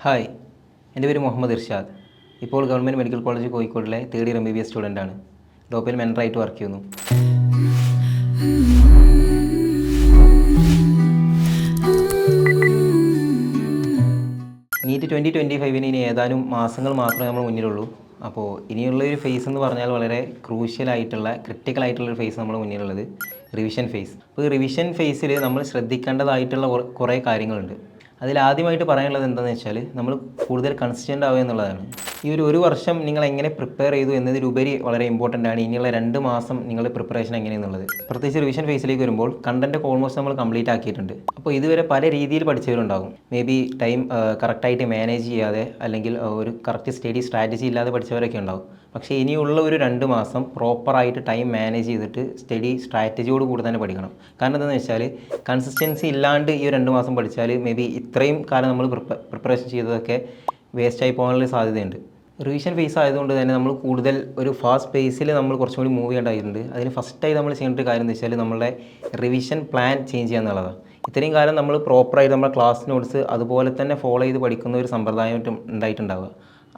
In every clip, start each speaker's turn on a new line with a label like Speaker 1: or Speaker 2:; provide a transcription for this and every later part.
Speaker 1: Hi, എൻ്റെ പേര് മുഹമ്മദ് ഇർഷാദ്. ഇപ്പോൾ ഗവൺമെൻറ് മെഡിക്കൽ കോളേജ് കോഴിക്കോടിലെ തേർഡ് ഇയർ MBBS സ്റ്റുഡൻ്റാണ്. ഡോപ്പയിൽ മെൻറ്ററായിട്ട് വർക്ക് ചെയ്യുന്നു. നീറ്റ് 2025 ഇനി ഏതാനും മാസങ്ങൾ മാത്രമേ നമ്മൾ മുന്നിലുള്ളൂ. അപ്പോൾ ഇനിയുള്ളൊരു ഫേസ് എന്ന് പറഞ്ഞാൽ വളരെ ക്രിട്ടിക്കൽ ആയിട്ടുള്ള ഒരു ഫേസ് നമ്മൾ മുന്നിലുള്ളത് റിവിഷൻ ഫേസ്. അപ്പോൾ ഈ റിവിഷൻ ഫേസിൽ നമ്മൾ ശ്രദ്ധിക്കേണ്ടതായിട്ടുള്ള കുറേ കാര്യങ്ങളുണ്ട്. അതിലാദ്യമായിട്ട് പറയാനുള്ളത് എന്താണെന്ന് വെച്ചാൽ നമ്മൾ കൂടുതൽ കൺസിസ്റ്റൻ്റ് ആവുക എന്നുള്ളതാണ്. ഈ ഒരു വർഷം നിങ്ങൾ എങ്ങനെ പ്രിപ്പയർ ചെയ്തു എന്നതിലുപരി വളരെ ഇമ്പോർട്ടൻ്റ് ആണ് ഇനിയുള്ള 2 മാസം നിങ്ങളുടെ പ്രിപ്പറേഷൻ എങ്ങനെയെന്നുള്ളത്. പ്രത്യേകിച്ച് റിവിഷൻ ഫേസിലേക്ക് വരുമ്പോൾ കണ്ടൻറ്റ് ഓൾമോസ്റ്റ് നമ്മൾ കംപ്ലീറ്റ് ആക്കിയിട്ടുണ്ട്. അപ്പോൾ ഇതുവരെ പല രീതിയിൽ പഠിച്ചവരുണ്ടാകും. മേ ബി ടൈം കറക്റ്റായിട്ട് മാനേജ് ചെയ്യാതെ അല്ലെങ്കിൽ ഒരു കറക്റ്റ് സ്റ്റഡി സ്ട്രാറ്റജി ഇല്ലാതെ പഠിച്ചവരൊക്കെ ഉണ്ടാകും. പക്ഷേ ഇനിയുള്ള ഒരു 2 മാസം പ്രോപ്പറായിട്ട് ടൈം മാനേജ് ചെയ്തിട്ട് സ്റ്റഡി സ്ട്രാറ്റജിയോട് കൂടി തന്നെ പഠിക്കണം. കാരണം എന്താണെന്ന് വെച്ചാൽ കൺസിസ്റ്റൻസി ഇല്ലാണ്ട് ഈ 2 മാസം പഠിച്ചാൽ മേ ബി ഇത്രയും കാലം നമ്മൾ പ്രിപ്പറേഷൻ ചെയ്തതൊക്കെ വേസ്റ്റായി പോകാനുള്ള സാധ്യതയുണ്ട്. റിവിഷൻ ഫേസ് ആയതുകൊണ്ട് തന്നെ നമ്മൾ കൂടുതൽ ഒരു ഫാസ്റ്റ് പേസിൽ നമ്മൾ കുറച്ചും കൂടി മൂവ് ചെയ്യേണ്ടതായിട്ടുണ്ട്. അതിന് ഫസ്റ്റായി നമ്മൾ ചെയ്യേണ്ട ഒരു കാര്യം എന്ന് വെച്ചാൽ നമ്മളുടെ റിവിഷൻ പ്ലാൻ ചേഞ്ച് ചെയ്യുക എന്നുള്ളതാണ്. ഇത്രയും കാലം നമ്മൾ പ്രോപ്പറായിട്ട് നമ്മുടെ ക്ലാസ് നോട്ട്സ് അതുപോലെ തന്നെ ഫോളോ ചെയ്ത് പഠിക്കുന്ന ഒരു സമ്പ്രദായമായിട്ട് ഉണ്ടായിട്ടുണ്ടാവുക.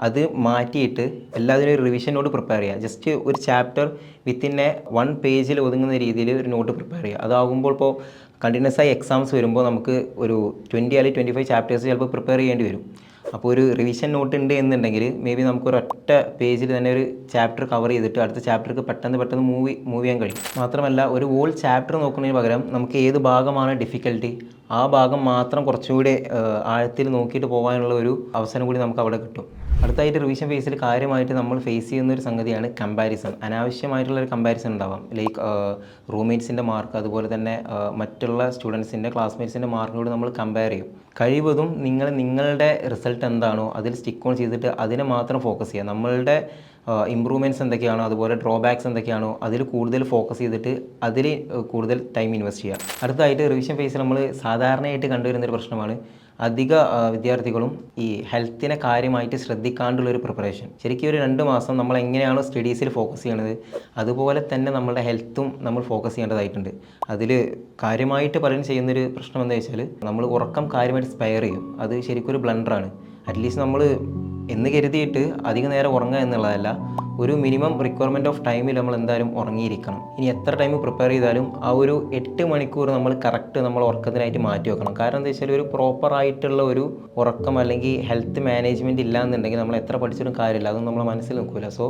Speaker 1: അത് മാറ്റിയിട്ട് എല്ലാത്തിനും ഒരു റിവിഷൻ നോട്ട് പ്രിപ്പയർ ചെയ്യുക. ജസ്റ്റ് ഒരു ചാപ്റ്റർ വിത്തിൻ 1 പേജിൽ ഒതുങ്ങുന്ന രീതിയിൽ ഒരു നോട്ട് പ്രിപ്പയർ ചെയ്യുക. അതാകുമ്പോൾ ഇപ്പോൾ കണ്ടിന്യൂസ് ആയി എക്സാംസ് വരുമ്പോൾ നമുക്ക് ഒരു 20 അല്ലെങ്കിൽ 25 ചാപ്റ്റേഴ്സ് ചിലപ്പോൾ പ്രിപ്പയർ ചെയ്യേണ്ടി വരും. അപ്പോൾ ഒരു റിവിഷൻ നോട്ട് ഉണ്ട് എന്നുണ്ടെങ്കിൽ മേ ബി നമുക്ക് ഒരൊറ്റ പേജിൽ തന്നെ ഒരു ചാപ്റ്റർ കവർ ചെയ്തിട്ട് അടുത്ത ചാപ്റ്റർക്ക് പെട്ടെന്ന് മൂവ് ചെയ്യാൻ കഴിയും. മാത്രമല്ല ഒരു ഹോൾ ചാപ്റ്റർ നോക്കുന്നതിന് പകരം നമുക്ക് ഏത് ഭാഗമാണ് ഡിഫിക്കൽട്ടി ആ ഭാഗം മാത്രം കുറച്ചുകൂടി ആഴത്തിൽ നോക്കിയിട്ട് പോകാനുള്ള ഒരു അവസരം കൂടി നമുക്ക് അവിടെ കിട്ടും. അടുത്തായിട്ട് റിവിഷൻ ഫേസിൽ കാര്യമായിട്ട് നമ്മൾ ഫേസ് ചെയ്യുന്ന ഒരു സംഗതിയാണ് കമ്പാരിസൺ. അനാവശ്യമായിട്ടുള്ളൊരു കമ്പാരിസൺ ഉണ്ടാവാം. ലൈക്ക് റൂംമേറ്റ്സിൻ്റെ മാർക്ക് അതുപോലെ തന്നെ മറ്റുള്ള സ്റ്റുഡൻസിൻ്റെ ക്ലാസ്മേറ്റ്സിൻ്റെ മാർക്കിനോട് നമ്മൾ കമ്പയർ ചെയ്യും. കഴിവതും നിങ്ങളുടെ റിസൾട്ട് എന്താണോ അതിൽ സ്റ്റിക്ക് ഓൺ ചെയ്തിട്ട് അതിനെ മാത്രം ഫോക്കസ് ചെയ്യുക. നമ്മളുടെ ഇമ്പ്രൂവ്മെൻറ്റ്സ് എന്തൊക്കെയാണോ അതുപോലെ ഡ്രോബാക്സ് എന്തൊക്കെയാണോ അതിൽ കൂടുതൽ ഫോക്കസ് ചെയ്തിട്ട് അതിൽ കൂടുതൽ ടൈം ഇൻവെസ്റ്റ് ചെയ്യുക. അടുത്തായിട്ട് റിവിഷൻ ഫേസിൽ നമ്മൾ സാധാരണയായിട്ട് കണ്ടുവരുന്നൊരു പ്രശ്നമാണ് അധിക വിദ്യാർത്ഥികളും ഈ ഹെൽത്തിനെ കാര്യമായിട്ട് ശ്രദ്ധിക്കാണ്ടുള്ളൊരു പ്രിപ്പറേഷൻ. ശരിക്കും ഒരു 2 മാസം നമ്മൾ എങ്ങനെയാണോ സ്റ്റഡീസിൽ ഫോക്കസ് ചെയ്യണത് അതുപോലെ തന്നെ നമ്മളുടെ ഹെൽത്തും നമ്മൾ ഫോക്കസ് ചെയ്യേണ്ടതായിട്ടുണ്ട്. അതിൽ കാര്യമായിട്ട് പലരും ചെയ്യുന്നൊരു പ്രശ്നം എന്താ വെച്ചാൽ നമ്മൾ ഉറക്കം കാര്യമായിട്ട് സ്പെയർ ചെയ്യും. അത് ശരിക്കും ഒരു ബ്ലണ്ടറാണ്. അറ്റ്ലീസ്റ്റ് നമ്മൾ എന്ന് കരുതിയിട്ട് അധിക നേരം ഉറങ്ങുക എന്നുള്ളതല്ല, ഒരു മിനിമം റിക്വയർമെൻറ്റ് ഓഫ് ടൈമിൽ നമ്മൾ എന്തായാലും ഉറങ്ങിയിരിക്കണം. ഇനി എത്ര ടൈം പ്രിപ്പയർ ചെയ്താലും ആ ഒരു 8 മണിക്കൂർ നമ്മൾ കറക്റ്റ് നമ്മൾ ഉറക്കത്തിനായിട്ട് മാറ്റി വെക്കണം. കാരണം എന്താ വെച്ചാൽ ഒരു പ്രോപ്പറായിട്ടുള്ള ഒരു ഉറക്കം അല്ലെങ്കിൽ ഹെൽത്ത് മാനേജ്മെൻറ്റ് ഇല്ല എന്നുണ്ടെങ്കിൽ നമ്മൾ എത്ര പഠിച്ചിട്ടും കാര്യമില്ല, അതൊന്നും നമ്മളെ മനസ്സിൽ നിൽക്കില്ല. സോ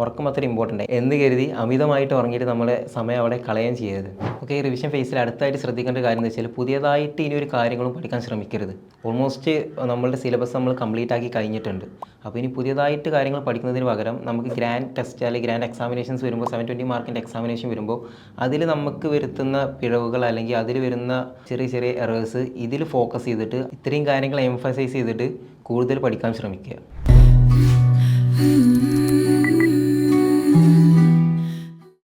Speaker 1: ഉറക്കം അത്ര ഇമ്പോർട്ടൻ്റ് എന്ന് കരുതി അമിതമായിട്ട് ഉറങ്ങിയിട്ട് നമ്മളെ സമയം അവിടെ കളയാൻ ചെയ്യരുത്. ഓക്കെ, റിവിഷൻ ഫേസിൽ അടുത്തായിട്ട് ശ്രദ്ധിക്കേണ്ട കാര്യം എന്ന് വെച്ചാൽ പുതിയതായിട്ട് ഇനി ഒരു കാര്യങ്ങളും പഠിക്കാൻ ശ്രമിക്കരുത്. ഓൾമോസ്റ്റ് നമ്മളുടെ സിലബസ് നമ്മൾ കംപ്ലീറ്റ് ആക്കി കഴിഞ്ഞിട്ടുണ്ട്. അപ്പോൾ ഇനി പുതിയതായിട്ട് കാര്യങ്ങൾ പഠിക്കുന്നതിന് പകരം നമുക്ക് ഗ്രാൻഡ് ടെസ്റ്റ് അല്ലെങ്കിൽ ഗ്രാൻഡ് എക്സാമിനേഷൻസ് വരുമ്പോൾ 720 മാർക്കിൻ്റെ എക്സാമിനേഷൻ വരുമ്പോൾ അതിൽ നമുക്ക് വരുത്തുന്ന പിഴവുകൾ അല്ലെങ്കിൽ അതിൽ വരുന്ന ചെറിയ എറേഴ്സ് ഇതിൽ ഫോക്കസ് ചെയ്തിട്ട് ഇത്രയും കാര്യങ്ങൾ എംഫസൈസ് ചെയ്തിട്ട് കൂടുതൽ പഠിക്കാൻ ശ്രമിക്കുക.